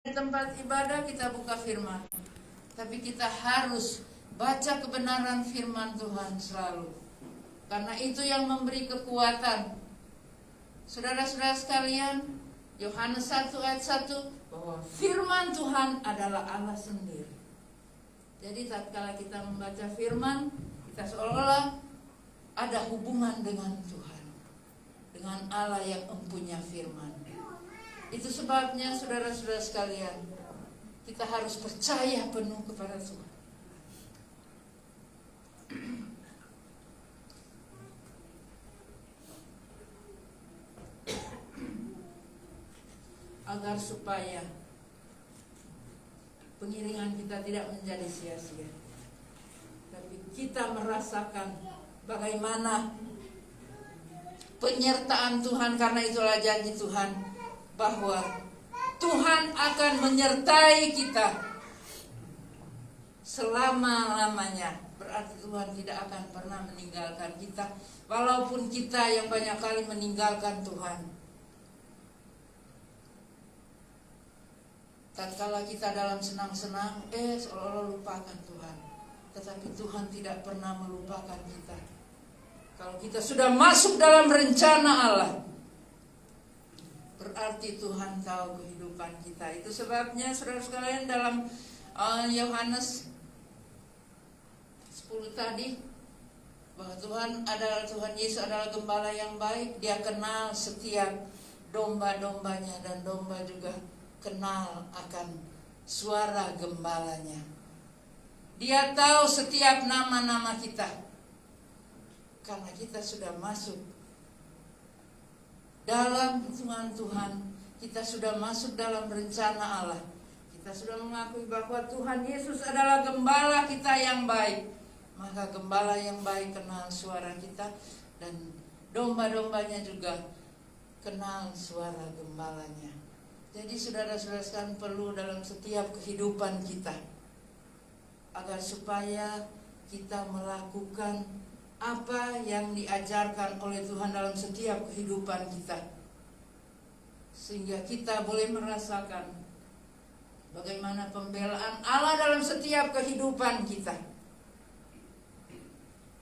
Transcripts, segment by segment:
Di tempat ibadah kita buka firman, tapi kita harus baca kebenaran firman Tuhan selalu, karena itu yang memberi kekuatan. Saudara-saudara sekalian, Yohanes 1 ayat 1, bahwa firman Tuhan adalah Allah sendiri. Jadi tatkala kita membaca firman, kita seolah-olah ada hubungan dengan Tuhan, dengan Allah yang mempunyai firman. Itu sebabnya saudara-saudara sekalian, kita harus percaya penuh kepada Tuhan. Agar supaya pengiringan kita tidak menjadi sia-sia, tapi kita merasakan bagaimana penyertaan Tuhan, karena itulah janji Tuhan bahwa Tuhan akan menyertai kita selama-lamanya. Berarti Tuhan tidak akan pernah meninggalkan kita, walaupun kita yang banyak kali meninggalkan Tuhan. Tatkala kita dalam senang-senang, seolah-olah lupakan Tuhan. Tetapi Tuhan tidak pernah melupakan kita. Kalau kita sudah masuk dalam rencana Allah, berarti Tuhan tahu kehidupan kita. Itu sebabnya saudara sekalian, dalam Yohanes 10 tadi, bahwa Tuhan Yesus adalah gembala yang baik. Dia kenal setiap domba-dombanya, dan domba juga kenal akan suara gembalanya. Dia tahu setiap nama-nama kita, karena kita sudah masuk dalam hitungan Tuhan. Kita sudah masuk dalam rencana Allah. Kita sudah mengakui bahwa Tuhan Yesus adalah gembala kita yang baik. Maka gembala yang baik kenal suara kita, dan domba-dombanya juga kenal suara gembalanya. Jadi saudara-saudara sekalian, perlu dalam setiap kehidupan kita, agar supaya kita melakukan apa yang diajarkan oleh Tuhan dalam setiap kehidupan kita, sehingga kita boleh merasakan bagaimana pembelaan Allah dalam setiap kehidupan kita,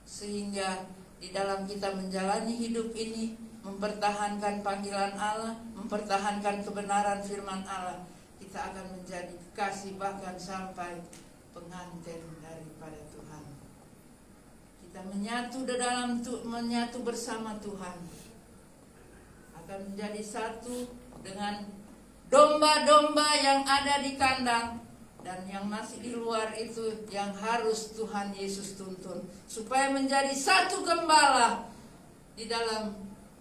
sehingga di dalam kita menjalani hidup ini, mempertahankan panggilan Allah, mempertahankan kebenaran firman Allah, kita akan menjadi kekasih bahkan sampai pengantin daripada Tuhan. Kita menyatu bersama Tuhan, akan menjadi satu dengan domba-domba yang ada di kandang, dan yang masih di luar itu yang harus Tuhan Yesus tuntun, supaya menjadi satu gembala di dalam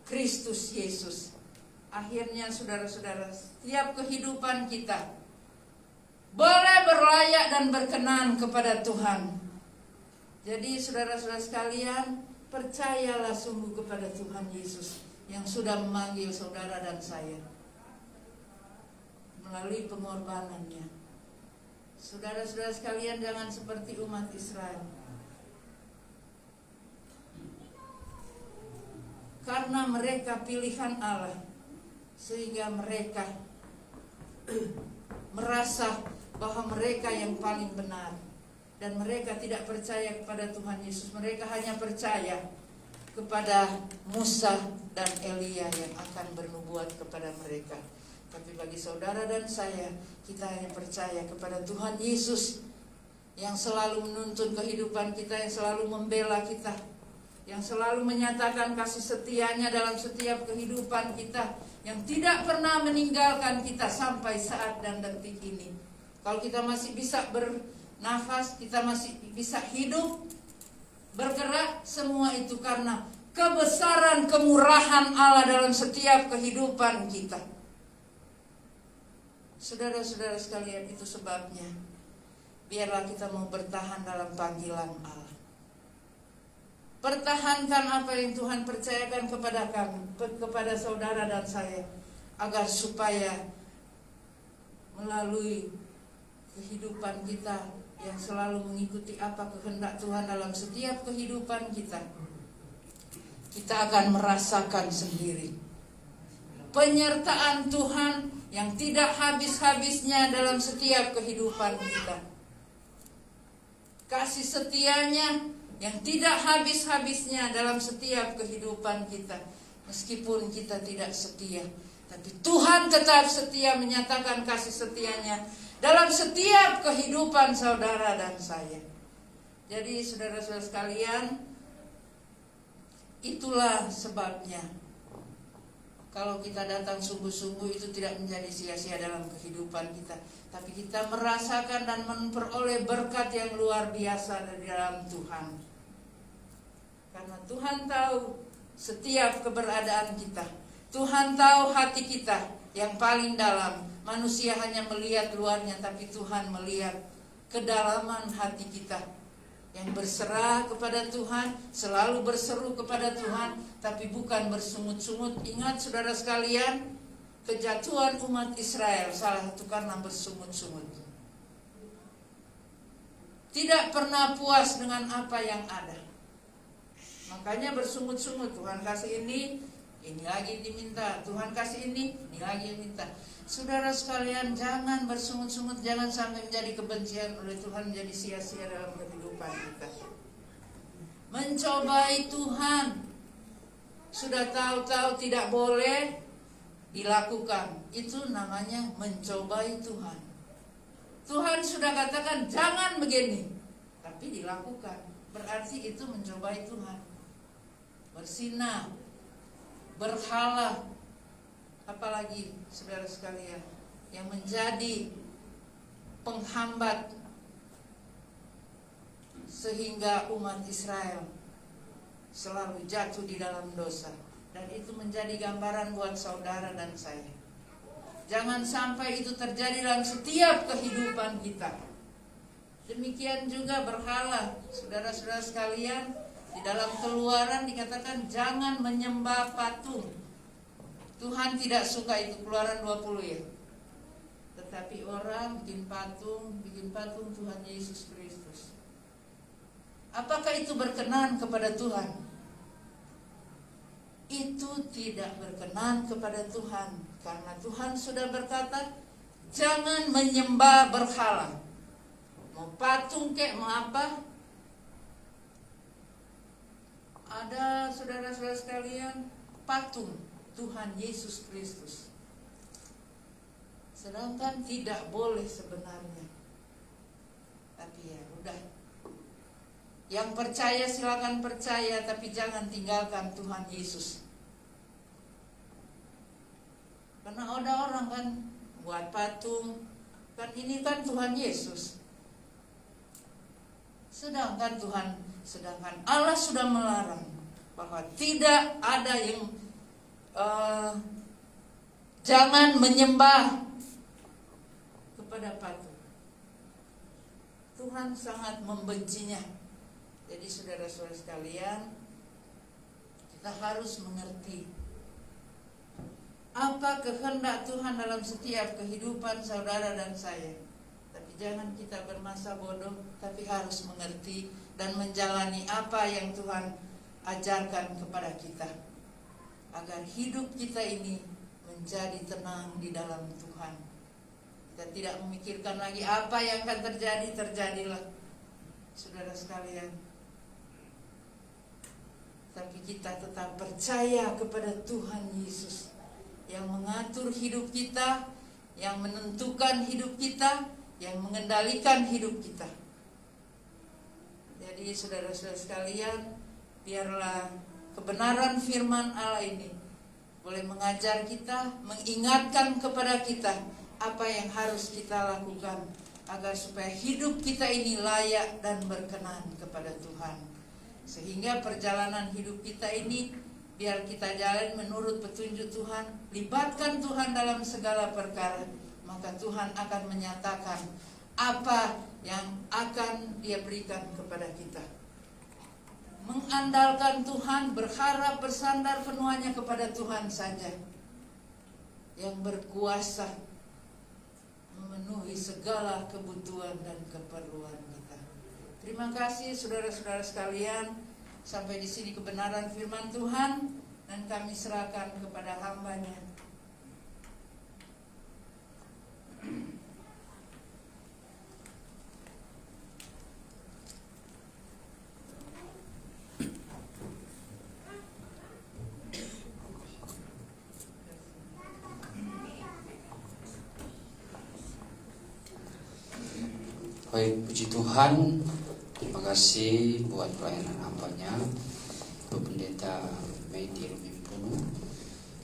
Kristus Yesus. Akhirnya saudara-saudara, setiap kehidupan kita boleh berlayak dan berkenan kepada Tuhan. Jadi saudara-saudara sekalian, percayalah sungguh kepada Tuhan Yesus yang sudah memanggil saudara dan saya melalui pengorbanannya. Saudara-saudara sekalian, jangan seperti umat Israel. Karena mereka pilihan Allah, sehingga mereka merasa bahwa mereka yang paling benar, dan mereka tidak percaya kepada Tuhan Yesus. Mereka hanya percaya kepada Musa dan Elia yang akan bernubuat kepada mereka. Tapi bagi saudara dan saya, kita hanya percaya kepada Tuhan Yesus yang selalu menuntun kehidupan kita, yang selalu membela kita, yang selalu menyatakan kasih setianya dalam setiap kehidupan kita, yang tidak pernah meninggalkan kita sampai saat dan detik ini. Kalau kita masih bisa bernafas, kita masih bisa hidup, bergerak, semua itu karena kebesaran kemurahan Allah dalam setiap kehidupan kita. Saudara-saudara sekalian, itu sebabnya biarlah kita mau bertahan dalam panggilan Allah. Pertahankan apa yang Tuhan percayakan kepada kami, kepada saudara dan saya, agar supaya melalui kehidupan kita yang selalu mengikuti apa kehendak Tuhan dalam setiap kehidupan kita, kita akan merasakan sendiri penyertaan Tuhan yang tidak habis-habisnya dalam setiap kehidupan kita. Kasih setianya yang tidak habis-habisnya dalam setiap kehidupan kita. Meskipun kita tidak setia, tapi Tuhan tetap setia menyatakan kasih setianya dalam setiap kehidupan saudara dan saya. Jadi saudara-saudara sekalian, itulah sebabnya kalau kita datang sungguh-sungguh itu tidak menjadi sia-sia dalam kehidupan kita, tapi kita merasakan dan memperoleh berkat yang luar biasa dari dalam Tuhan. Karena Tuhan tahu setiap keberadaan kita. Tuhan tahu hati kita yang paling dalam. Manusia hanya melihat luarnya, tapi Tuhan melihat kedalaman hati kita yang berserah kepada Tuhan, selalu berseru kepada Tuhan, tapi bukan bersungut-sungut. Ingat saudara sekalian, kejatuhan umat Israel salah satu karena bersungut-sungut. Tidak pernah puas dengan apa yang ada. Makanya bersungut-sungut, Tuhan kasih ini lagi diminta. Tuhan kasih ini lagi diminta. Saudara sekalian, jangan bersungut-sungut, jangan sampai menjadi kebencian oleh Tuhan, menjadi sia-sia dalam kehidupan kita. Mencobai Tuhan, sudah tahu-tahu tidak boleh dilakukan, itu namanya mencobai Tuhan. Tuhan sudah katakan jangan begini, tapi dilakukan, berarti itu mencobai Tuhan. Bersinah, berhala, apalagi saudara sekalian yang menjadi penghambat sehingga umat Israel selalu jatuh di dalam dosa. Dan itu menjadi gambaran buat saudara dan saya. Jangan sampai itu terjadi dalam setiap kehidupan kita. Demikian juga berhala, saudara-saudara sekalian. Di dalam Keluaran dikatakan jangan menyembah patung. Tuhan tidak suka itu, Keluaran 20 ya. Tetapi orang bikin patung Tuhan Yesus Kristus. Apakah itu berkenan kepada Tuhan? Itu tidak berkenan kepada Tuhan. Karena Tuhan sudah berkata, jangan menyembah berhala. Mau patung kek, mau apa? Ada saudara-saudara sekalian, patung Tuhan Yesus Kristus. Sedangkan tidak boleh sebenarnya. Tapi ya udah. Yang percaya silakan percaya, tapi jangan tinggalkan Tuhan Yesus. Karena ada orang kan buat patung, kan ini kan Tuhan Yesus. Sedangkan Allah sudah melarang bahwa tidak ada yang jangan menyembah kepada patung. Tuhan sangat membencinya. Jadi saudara-saudara sekalian, kita harus mengerti apa kehendak Tuhan dalam setiap kehidupan saudara dan saya. Tapi jangan kita bermasa bodoh, tapi harus mengerti dan menjalani apa yang Tuhan ajarkan kepada kita, agar hidup kita ini menjadi tenang di dalam Tuhan. Kita tidak memikirkan lagi apa yang akan terjadi, terjadilah saudara sekalian. Tapi kita tetap percaya kepada Tuhan Yesus yang mengatur hidup kita, yang menentukan hidup kita, yang mengendalikan hidup kita. Jadi saudara-saudara sekalian, biarlah kebenaran firman Allah ini boleh mengajar kita, mengingatkan kepada kita apa yang harus kita lakukan agar supaya hidup kita ini layak dan berkenan kepada Tuhan. Sehingga perjalanan hidup kita ini biar kita jalan menurut petunjuk Tuhan, libatkan Tuhan dalam segala perkara, maka Tuhan akan menyatakan apa yang akan Dia berikan kepada kita. Mengandalkan Tuhan, berharap, bersandar penuhnya kepada Tuhan saja yang berkuasa memenuhi segala kebutuhan dan keperluan kita. Terima kasih saudara-saudara sekalian. Sampai di sini kebenaran firman Tuhan, dan kami serahkan kepada hamba-Nya. Baik, puji Tuhan. Terima kasih buat pelayanan hambanya, Ibu Pendeta Medi Rumimpunu,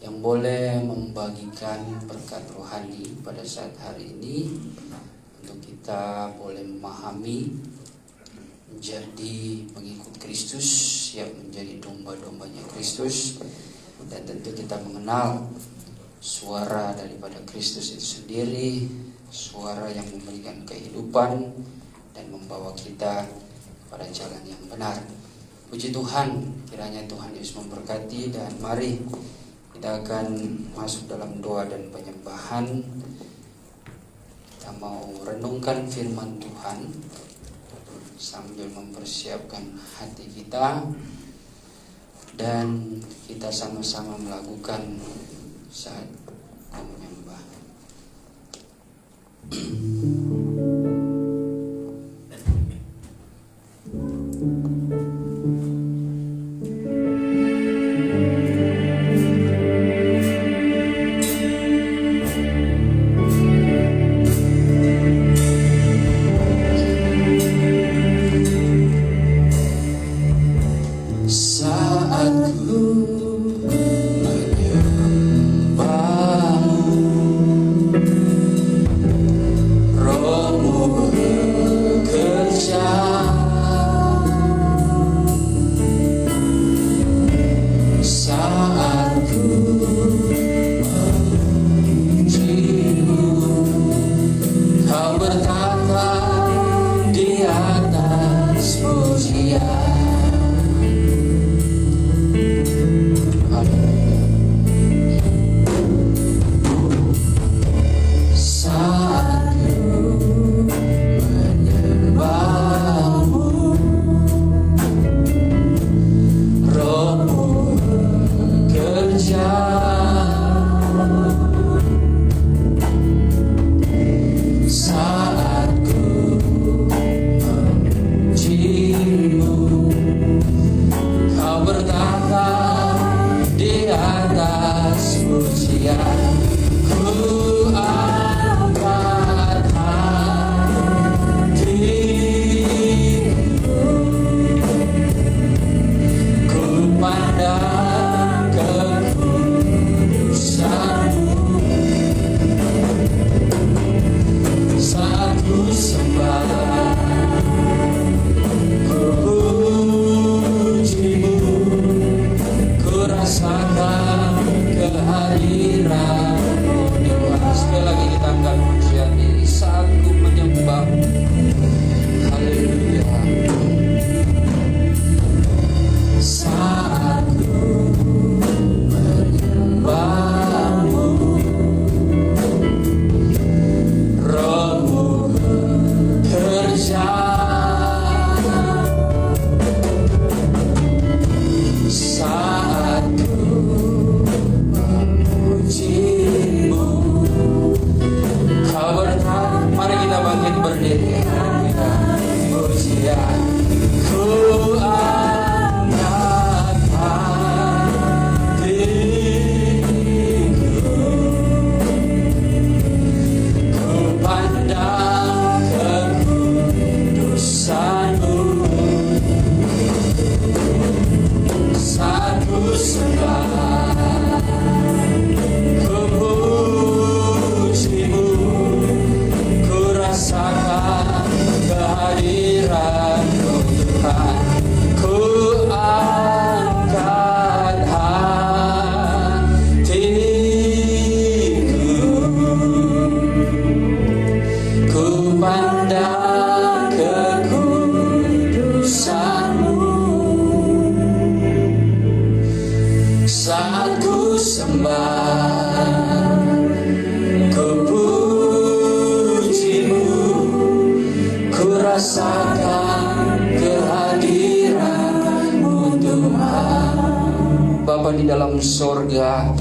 yang boleh membagikan berkat rohani pada saat hari ini untuk kita boleh memahami, menjadi pengikut Kristus, yang menjadi domba-dombanya Kristus, dan tentu kita mengenal suara daripada Kristus itu sendiri, suara yang memberikan kehidupan dan membawa kita pada jalan yang benar. Puji Tuhan, kiranya Tuhan Yesus memberkati, dan mari kita akan masuk dalam doa dan penyembahan. Kita mau renungkan firman Tuhan sambil mempersiapkan hati kita, dan kita sama-sama melakukan saat menyembah. Bapa di dalam sorga,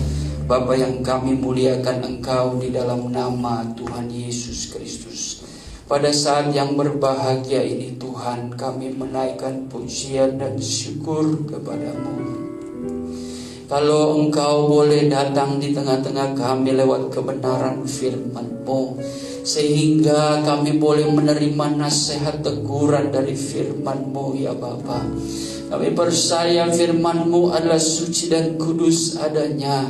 Bapa yang kami muliakan Engkau di dalam nama Tuhan Yesus Kristus. Pada saat yang berbahagia ini Tuhan, kami menaikkan pujian dan syukur kepada-Mu. Kalau Engkau boleh datang di tengah-tengah kami lewat kebenaran firman-Mu, sehingga kami boleh menerima nasihat teguran dari firman-Mu ya Bapa. Kami percaya firman-Mu adalah suci dan kudus adanya,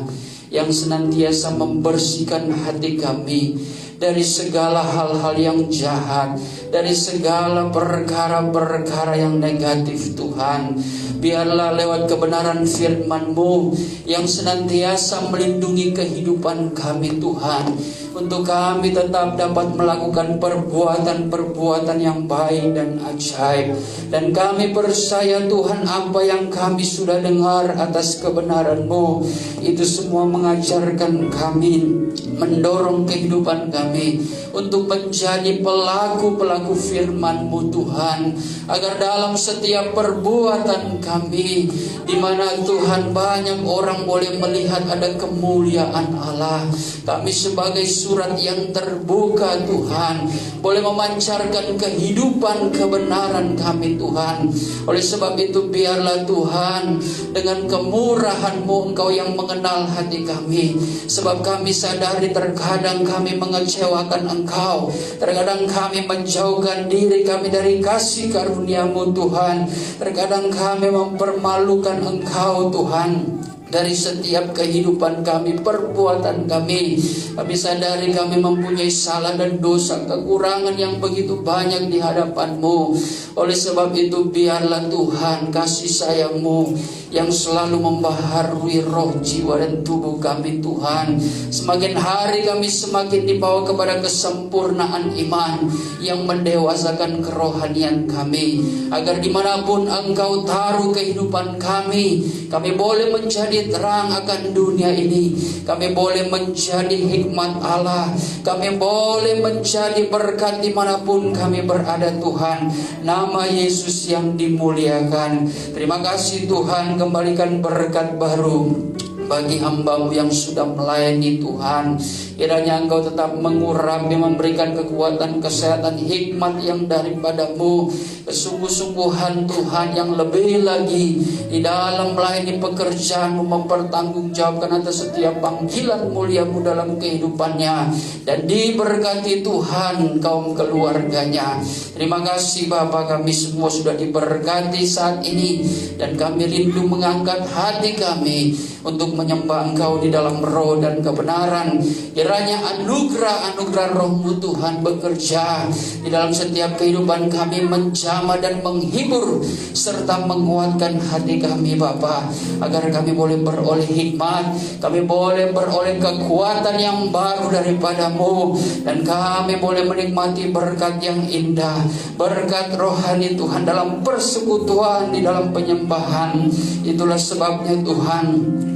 yang senantiasa membersihkan hati kami dari segala hal-hal yang jahat, dari segala perkara-perkara yang negatif Tuhan. Biarlah lewat kebenaran firman-Mu yang senantiasa melindungi kehidupan kami Tuhan, untuk kami tetap dapat melakukan perbuatan-perbuatan yang baik dan ajaib. Dan kami percaya Tuhan, apa yang kami sudah dengar atas kebenaran-Mu, itu semua mengajarkan kami, mendorong kehidupan kami untuk menjadi pelaku-pelaku firman-Mu Tuhan, agar dalam setiap perbuatan kami, di mana Tuhan banyak orang boleh melihat ada kemuliaan Allah, kami sebagai surat yang terbuka Tuhan, boleh memancarkan kehidupan kebenaran kami Tuhan. Oleh sebab itu biarlah Tuhan, dengan kemurahan-Mu Engkau yang mengenal hati kami, sebab kami sadari terkadang kami mengecewakan Engkau, terkadang kami menjauhkan diri kami dari kasih karunia-Mu Tuhan, terkadang kami mempermalukan Engkau Tuhan dari setiap kehidupan kami, perbuatan kami. Kami sadari kami mempunyai salah dan dosa, kekurangan yang begitu banyak di hadapan-Mu. Oleh sebab itu biarlah Tuhan kasih sayang-Mu yang selalu membaharui roh, jiwa dan tubuh kami Tuhan. Semakin hari kami semakin dibawa kepada kesempurnaan iman yang mendewasakan kerohanian kami, agar dimanapun Engkau taruh kehidupan kami boleh menjadi terang akan dunia ini. Kami boleh menjadi hikmat Allah, kami boleh menjadi berkat dimanapun kami berada Tuhan. Nama Yesus yang dimuliakan. Terima kasih Tuhan, kembalikan berkat baru bagi hamba-Mu yang sudah melayani Tuhan. Kiranya Engkau tetap mengurapi, memberikan kekuatan, kesehatan, hikmat yang daripada-Mu, kesungguh-sungguhan Tuhan yang lebih lagi di dalam melayani pekerjaan-Mu, mempertanggungjawabkan atas setiap panggilan mulia-Mu dalam kehidupannya, dan diberkati Tuhan kaum keluarganya. Terima kasih Bapa, kami semua sudah diberkati saat ini, dan kami rindu mengangkat hati kami untuk menyembah Engkau di dalam roh dan kebenaran. Kiranya anugerah Roh-Mu Tuhan bekerja di dalam setiap kehidupan kami, menjamah dan menghibur serta menguatkan hati kami Bapa, agar kami boleh beroleh hikmat, kami boleh beroleh kekuatan yang baru daripada-Mu, dan kami boleh menikmati berkat yang indah, berkat rohani Tuhan dalam persekutuan, di dalam penyembahan. Itulah sebabnya Tuhan,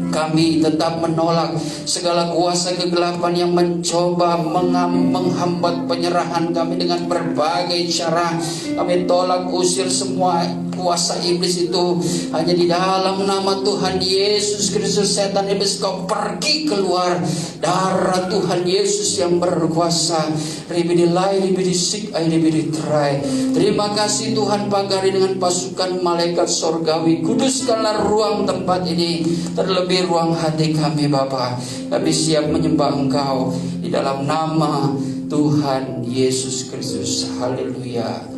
kami tetap menolak segala kuasa kegelapan yang mencoba menghambat penyerahan kami dengan berbagai cara. Kami tolak, usir semua kuasa iblis itu. Hanya di dalam nama Tuhan Yesus Kristus, setan iblis kau pergi keluar. Darah Tuhan Yesus yang berkuasa. Terima kasih Tuhan, pagari dengan pasukan malaikat sorgawi. Kuduskanlah ruang tempat ini, terlebih ruang hati kami Bapa. Kami siap menyembah Engkau di dalam nama Tuhan Yesus Kristus. Haleluya.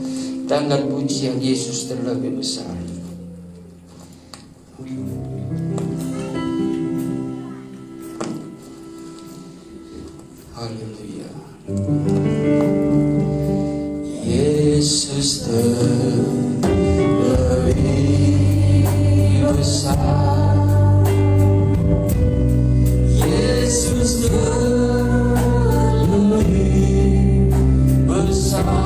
Angkat pujian Yesus terlebih besar. Haleluya. Yesus terlebih besar. Yesus terlebih besar.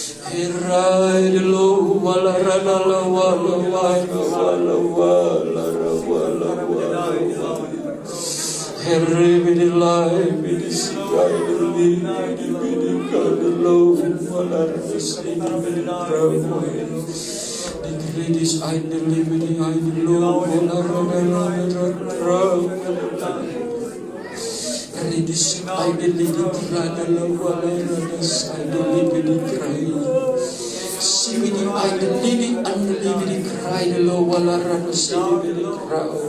Hirai dulu wala rana la wala wala wala wala wala wala. Heri bidilai bidisikai dili bidikal dulu wala rasi bidiramu. Dikridis ain dili bidai dulu wala rana ramu. Ridis ain dili dikira dulu wala rana ain dili bidikirai. Sibidi ain dili andili bidikirai dulu wala rana sibidi bidikirai.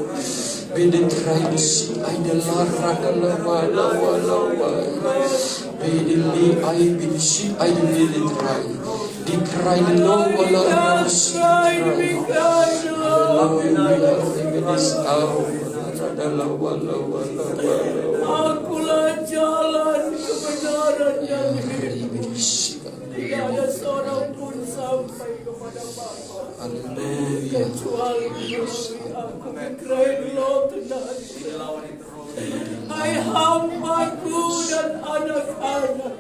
Bidikirai si ain dala rana wala wala wala. Bidili ain bidisi ain dili dikirai. Dikirai dulu wala rana sibidi dikirai. Bidis adalah wala wala wala. Akulah jalan kebenaran dan hidup. Tidak ada seorang pun sampai kepada Bapa kecuali melalui aku. Bikrailah Tuhan. Hai hamba-Ku dan anak-anak,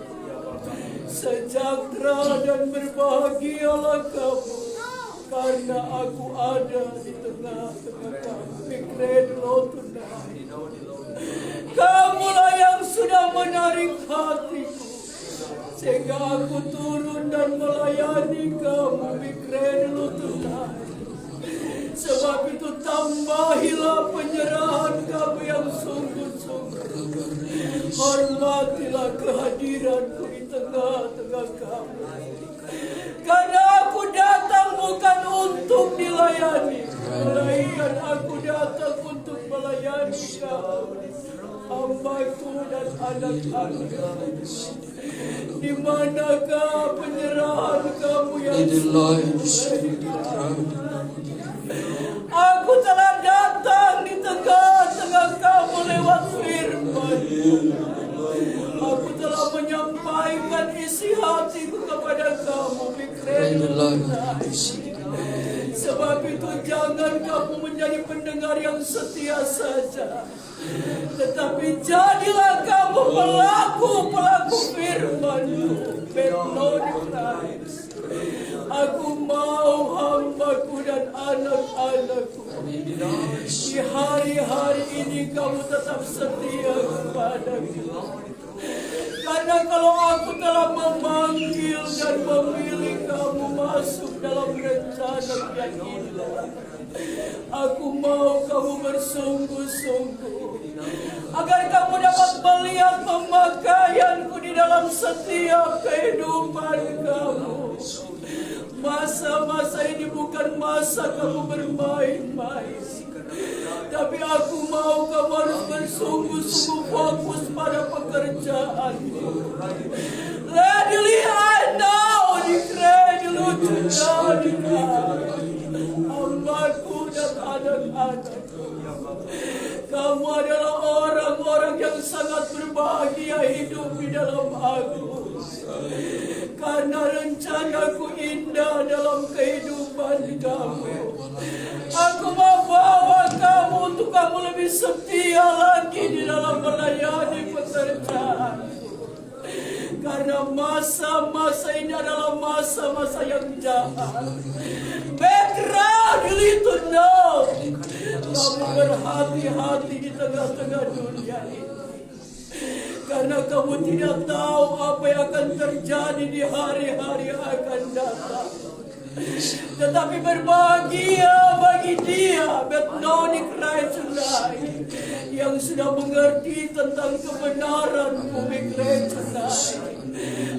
sejahtera dan berbahagialah kamu, karena aku ada di tengah-tengah kamu. Bikrailah Tuhan. Kamulah yang sudah menarik hatiku, sehingga aku turun dan melayani kamu. Bikrailah Tuhan. Sebab itu tambahilah penyerahan kamu yang sungguh-sungguh. Hormatilah kehadiranku di tengah-tengah kamu. Karena aku datang bukan untuk dilayani, melainkan aku datang untuk melayani kamu, hamba-Ku dan anak-anak. Di manakah penyerahan kamu yang aku telah datang di tengah-tengah kamu lewat firman. Aku telah menyampaikan isi hatiku kepada kamu. Bikrailah. Sebab itu jangan kamu menjadi pendengar yang setia saja, tetapi jadilah kamu pelaku firman-Ku. Aku mau hamba-Ku dan anak-anak-Ku di hari-hari ini kamu tetap setia kepadaku. Karena kalau aku telah memanggil dan memilih kamu masuk dalam rencana yang indah, aku mau kamu bersungguh-sungguh, agar kamu dapat melihat pemakaianku di dalam setiap kehidupan kamu. Masa-masa ini bukan masa kamu bermain-main, tapi aku mau kamu harus bersungguh-sungguh fokus pada pekerjaanmu. Lately I know dikredulu hamba-Ku dan anak-anak-Ku. Kamu adalah orang-orang yang sangat berbahagia hidup di dalam aku. Karena rencanaku indah dalam kehidupan kamu. Aku membawa kamu untuk kamu lebih setia lagi di dalam melayani pekerjaanku. Karena masa-masa ini adalah masa-masa yang jahat. Background itu no. Kamu berhati-hati di tengah-tengah dunia ini. Karena kamu tidak tahu apa yang akan terjadi di hari-hari yang akan datang. Tetapi berbahagia bagi dia, Betnoni Christ tonight, yang sudah mengerti tentang kebenaran bumi Christ tonight.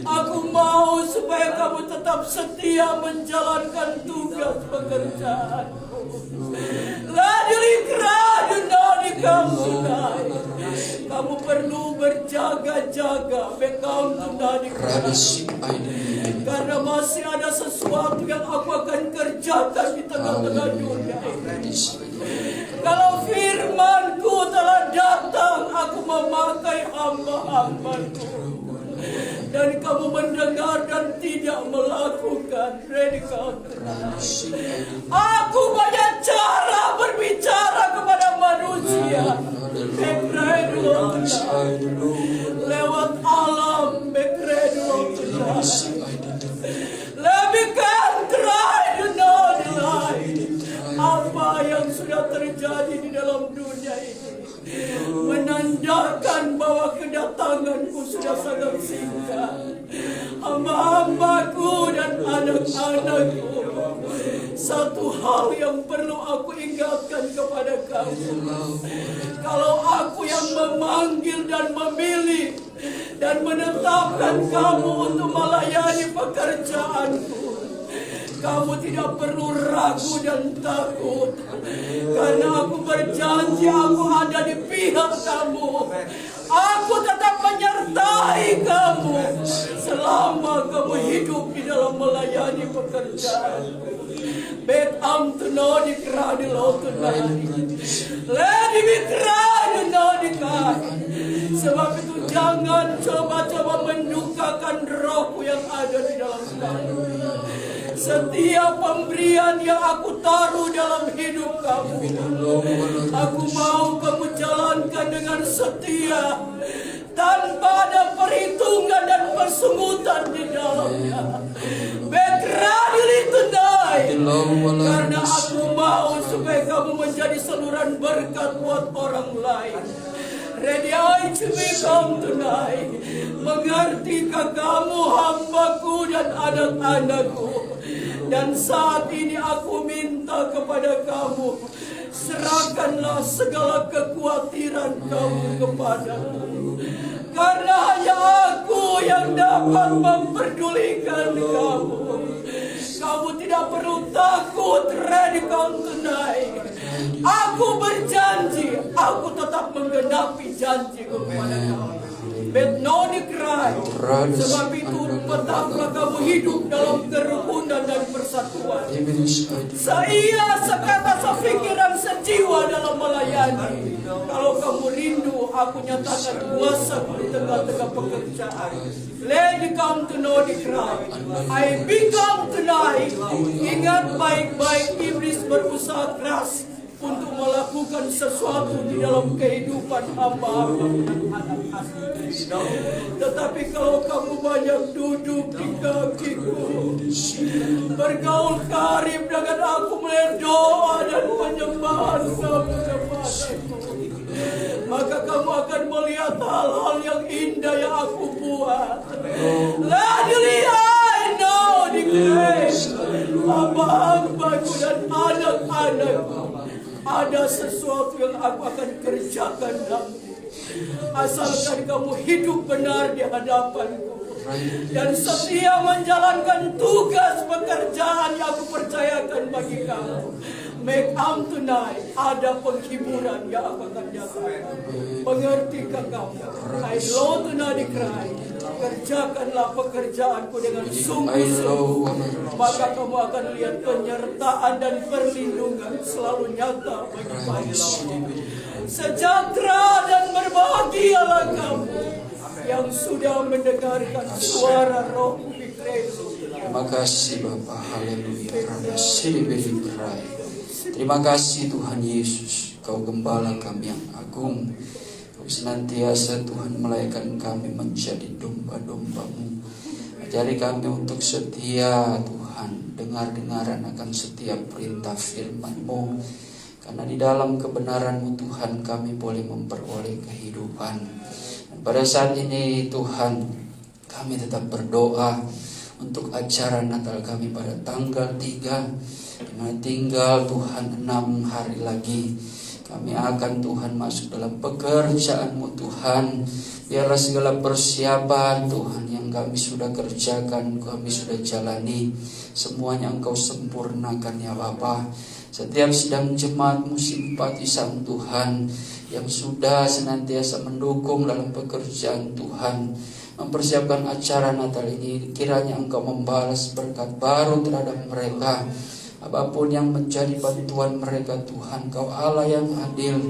Aku mau supaya kamu tetap setia menjalankan tugas pekerjaanmu. Ladili Betnoni kamu tonight. Kamu perlu berjaga-jaga, karena masih ada sesuatu yang aku akan kerjakan di tengah-tengah dunia ini. Kalau firman-Ku telah datang, aku memakai hamba-hamba-Ku, dan kamu mendengar dan tidak melakukan. Aku banyak cara berbicara kepada manusia, lewat alam, menandakan bahwa kedatanganku sudah sangat singkat. Hamba-hambaku dan anak-anakku, satu hal yang perlu aku ingatkan kepada kamu. Kalau aku yang memanggil dan memilih dan menetapkan kamu untuk melayani pekerjaanku, kamu tidak perlu ragu dan takut, karena aku berjanji aku ada di pihak kamu. Aku tetap menyertai kamu selama kamu hidup di dalam melayani pekerjaan. Bet am tenodi kradi lo tenadi, lady bikradi nodikan. Sebab itu jangan coba-coba mendukakan rohku yang ada di dalam kamu. Setiap pemberian yang aku taruh dalam hidup kamu, aku mau kamu jalankan dengan setia, tanpa ada perhitungan dan persungutan di dalamnya. Bekradili tundai, karena aku mau supaya kamu menjadi saluran berkat buat orang lain. Ready to become tonight. Mengertikah kamu hambaku dan anak-anakku? Dan saat ini aku minta kepada kamu, serahkanlah segala kekhawatiran kamu kepadaku. Karena hanya aku yang dapat memperdulikan kamu. Kamu tidak perlu takut, ready come tonight. Aku berjanji, aku tetap menggenapi janjiku kepada kamu. Bet no dikrai. Sebab itu betapa kamu hidup dalam kerukunan dan persatuan. Saya sekata sepikiran sejiwa dalam melayani. Kalau kamu rindu, aku nyatakan kuasa di tengah-tengah pekerjaan. Lady come to know the cry. I become tonight. Ingat baik-baik, iblis berusaha keras untuk melakukan sesuatu di dalam kehidupan hamba-hamba dan anak-anak. Tetapi kalau kamu banyak duduk di kakiku, bergaul karib dengan aku, melihat doa dan penyembahan kamu kepadaku, maka kamu akan melihat hal-hal yang indah yang aku buat. Hamba-hambaku dan anak-anakku, ada sesuatu yang aku akan kerjakan nanti. Asalkan kamu hidup benar di hadapanku dan setia menjalankan tugas pekerjaan yang aku percayakan bagi kamu. Make am tonight, ada penghiburan yang aku akan nyatakan. Mengertikah kamu? I know tonight cry. Kerjakanlah pekerjaanku dengan sungguh-sungguh, maka kamu akan lihat penyertaan dan perlindungan selalu nyata bagi kamu. Sejahtera dan berbahagialah kamu yang sudah mendengarkan suara Roh Kristus. Terima kasih Bapa, haleluya. Terima kasih Tuhan Yesus, Kau Gembala kami yang agung. Kau senantiasa Tuhan melayakkan kami menjadi domba-domba-Mu. Ajari kami untuk setia Tuhan, dengar-dengaran akan setiap perintah firman-Mu. Karena di dalam kebenaran-Mu Tuhan kami boleh memperoleh kehidupan. Dan pada saat ini Tuhan, kami tetap berdoa untuk acara Natal kami pada tanggal 3. Dimana tinggal Tuhan 6 hari lagi. Kami akan Tuhan masuk dalam pekerjaan-Mu Tuhan. Biarlah segala persiapan Tuhan yang kami sudah kerjakan, kami sudah jalani, semuanya Engkau sempurnakan ya Bapa. Setiap sidang jemaat-Mu simpatisan Tuhan yang sudah senantiasa mendukung dalam pekerjaan Tuhan, mempersiapkan acara Natal ini, kiranya Engkau membalas berkat baru terhadap mereka. Apapun yang menjadi bantuan mereka Tuhan, Kau Allah yang adil,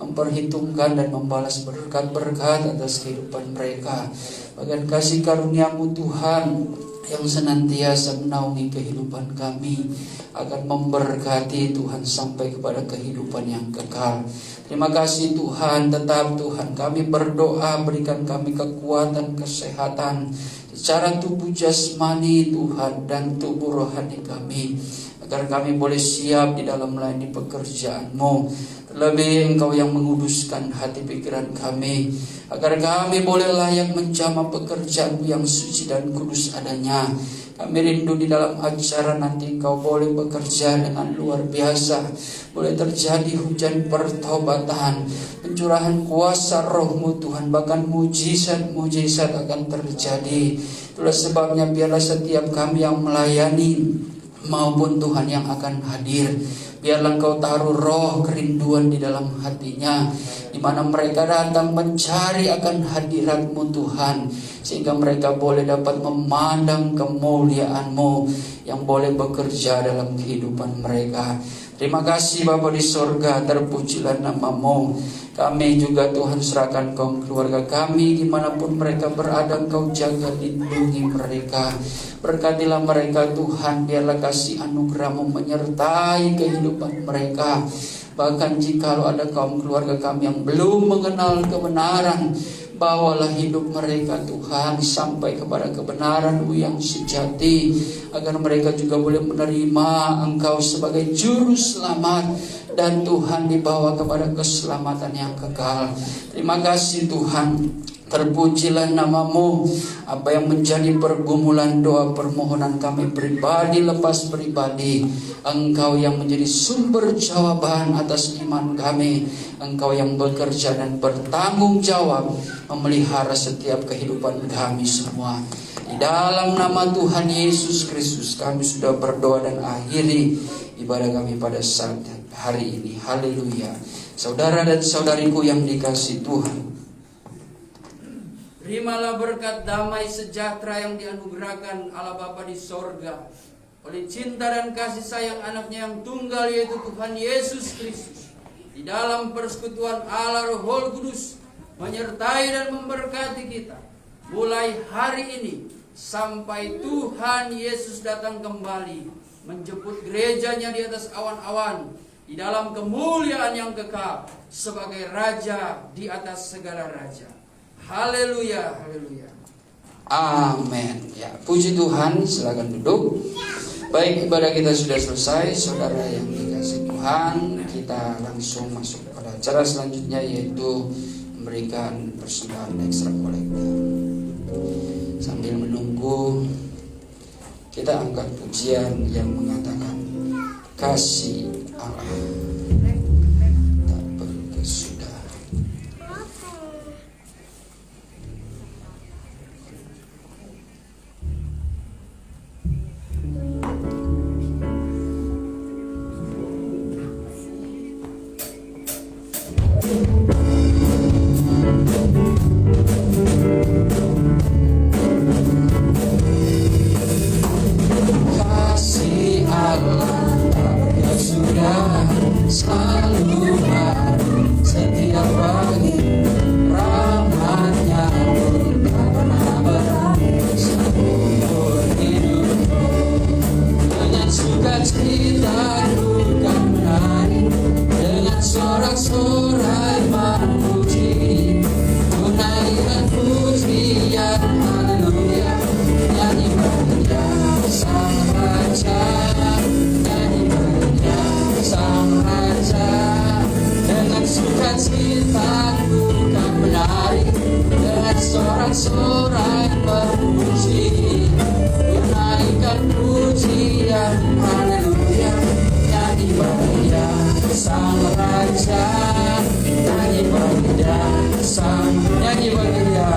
memperhitungkan dan membalas berkat-berkat atas kehidupan mereka. Bahkan kasih karunia-Mu Tuhan yang senantiasa menaungi kehidupan kami, akan memberkati Tuhan sampai kepada kehidupan yang kekal. Terima kasih Tuhan, tetap Tuhan kami berdoa, berikan kami kekuatan, kesehatan secara tubuh jasmani Tuhan dan tubuh rohani kami. agar kami boleh siap di dalam melayani pekerjaan-Mu. Terlebih Engkau yang menguduskan hati pikiran kami, agar kami boleh layak menjamah pekerjaan-Mu yang suci dan kudus adanya. Kami rindu di dalam acara nanti Engkau boleh bekerja dengan luar biasa. Boleh terjadi hujan pertobatan, pencurahan kuasa Roh-Mu Tuhan, bahkan mujizat-mujizat akan terjadi. Itulah sebabnya biarlah setiap kami yang melayani maupun Tuhan yang akan hadir, biarlah Engkau taruh roh kerinduan di dalam hatinya, di mana mereka datang mencari akan hadirat-Mu Tuhan, sehingga mereka boleh dapat memandang kemuliaan-Mu yang boleh bekerja dalam kehidupan mereka. Terima kasih Bapa di sorga, terpujilah nama-Mu. Kami juga Tuhan serahkan Engkau keluarga kami, dimanapun mereka berada, Engkau jaga lindungi mereka. Berkatilah mereka Tuhan, biarlah kasih anugerah-Mu menyertai kehidupan mereka. Bahkan jikalau ada kaum keluarga kami yang belum mengenal kebenaran, bawalah hidup mereka Tuhan sampai kepada kebenaran-Mu yang sejati, agar mereka juga boleh menerima Engkau sebagai juru selamat, dan Tuhan dibawa kepada keselamatan yang kekal. Terima kasih Tuhan, terpujilah nama-Mu. Apa yang menjadi pergumulan doa permohonan kami pribadi lepas pribadi, Engkau yang menjadi sumber jawaban atas iman kami. Engkau yang bekerja dan bertanggung jawab memelihara setiap kehidupan kami semua. Di dalam nama Tuhan Yesus Kristus kami sudah berdoa dan akhiri ibadah kami pada saat hari ini. Haleluya. Saudara dan saudariku yang dikasihi Tuhan, terimalah berkat damai sejahtera yang dianugerahkan Allah Bapa di sorga oleh cinta dan kasih sayang anaknya yang tunggal, yaitu Tuhan Yesus Kristus, di dalam persekutuan Allah Roh Kudus, menyertai dan memberkati kita mulai hari ini sampai Tuhan Yesus datang kembali menjemput gerejanya di atas awan-awan, di dalam kemuliaan yang kekal sebagai Raja di atas segala raja. Haleluya, haleluya. Amin. Ya, puji Tuhan, silakan duduk. Baik, ibadah kita sudah selesai, saudara yang dikasihi Tuhan. Kita langsung masuk pada acara selanjutnya, yaitu memberikan persembahan ekstra kolektor. Sambil menunggu, kita angkat pujian yang mengatakan kasih Allah tak berkesudahan. Kasih Allah tak berkesudahan, selalu baru setiap pagi. Rahmat-Nya tak pernah berhenti seumur hidupku. Dengan sukacita ku kan menari, dengan sorak-sorai memuji, tunaikan pujian haleluya. Nyanyi bagi Dia Sang Raja, nyanyi bagi Dia Sang Raja. Dengan sukacita ku kan menari, dengan sorak-sorai memuji, tunaikan pujian haleluya. Nyanyi bagi Dia Sang Raja, nyanyi bagi Dia Sang, nyanyi bagi Dia,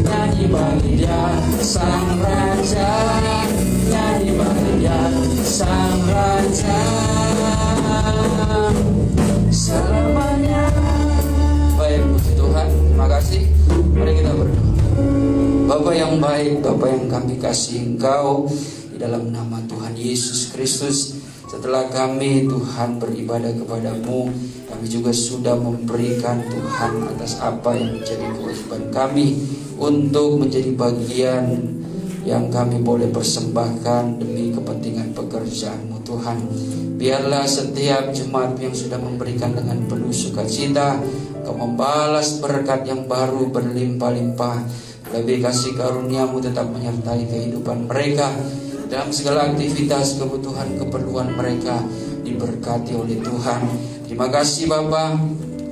nyanyi bagi Dia Sang Raja, nyanyi bagi Dia Sang Raja selamanya. Baik, puji Tuhan, terima kasih. Mari kita berdoa. Bapa yang baik, Bapa yang kami kasih Engkau, di dalam nama Tuhan Yesus Kristus, setelah kami Tuhan beribadah kepadamu, kami juga sudah memberikan Tuhan atas apa yang menjadi kewajiban kami untuk menjadi bagian yang kami boleh persembahkan demi kepentingan pekerjaan-Mu Tuhan. Biarlah setiap jemaat yang sudah memberikan dengan penuh sukacita, Kau membalas berkat yang baru berlimpah-limpah. Lebih kasih karunia-Mu tetap menyertai kehidupan mereka. dalam segala aktivitas kebutuhan keperluan mereka diberkati oleh Tuhan. Terima kasih Bapa.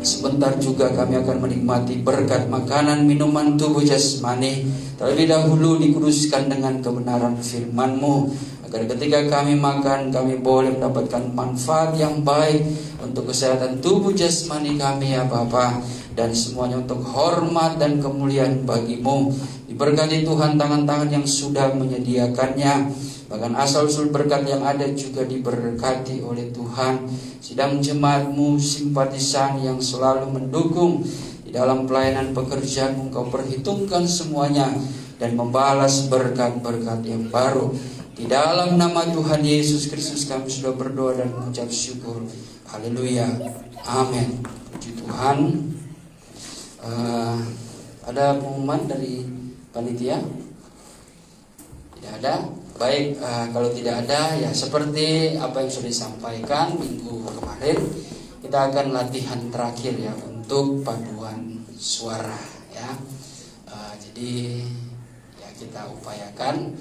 Sebentar juga kami akan menikmati berkat makanan minuman tubuh jasmani. Terlebih dahulu dikuduskan dengan kebenaran firman-Mu, agar ketika kami makan, kami boleh mendapatkan manfaat yang baik untuk kesehatan tubuh jasmani kami ya Bapa. Dan semuanya untuk hormat dan kemuliaan bagi-Mu. Diberkati Tuhan tangan-tangan yang sudah menyediakannya. Bahkan asal-usul berkat yang ada juga diberkati oleh Tuhan. Sidang jemaat-Mu, simpatisan yang selalu mendukung di dalam pelayanan pekerjaan-Mu, Engkau perhitungkan semuanya dan membalas berkat-berkat yang baru. Di dalam nama Tuhan Yesus Kristus kami sudah berdoa dan mengucap syukur. Haleluya. Amin. Puji Tuhan. Ada pengumuman dari panitia? Tidak ada? Baik, kalau tidak ada ya seperti apa yang sudah disampaikan minggu kemarin, kita akan latihan terakhir ya untuk paduan suara ya. Jadi ya kita upayakan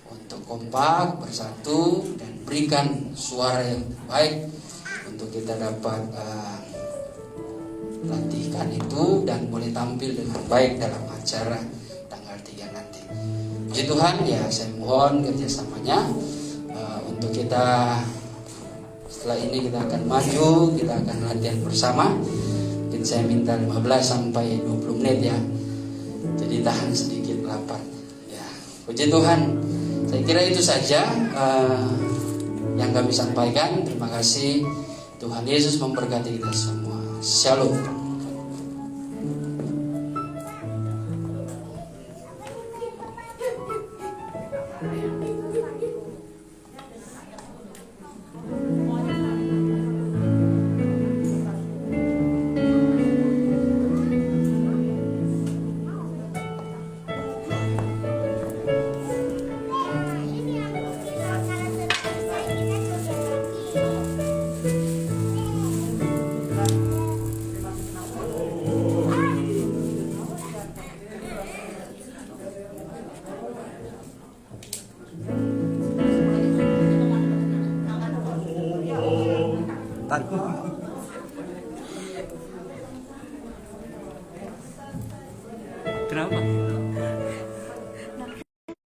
untuk kompak bersatu dan berikan suara yang baik untuk kita dapat latihkan itu dan boleh tampil dengan baik dalam acara tanggal 3 nanti. Puji Tuhan ya, saya mohon kerjasamanya untuk kita setelah ini kita akan maju, kita akan latihan bersama. Mungkin saya minta 15 sampai 20 menit ya. Jadi tahan sedikit lapar. Ya, puji Tuhan. Saya kira itu saja yang kami sampaikan. Terima kasih. Tuhan Yesus memberkati kita semua. Shalom. Kenapa?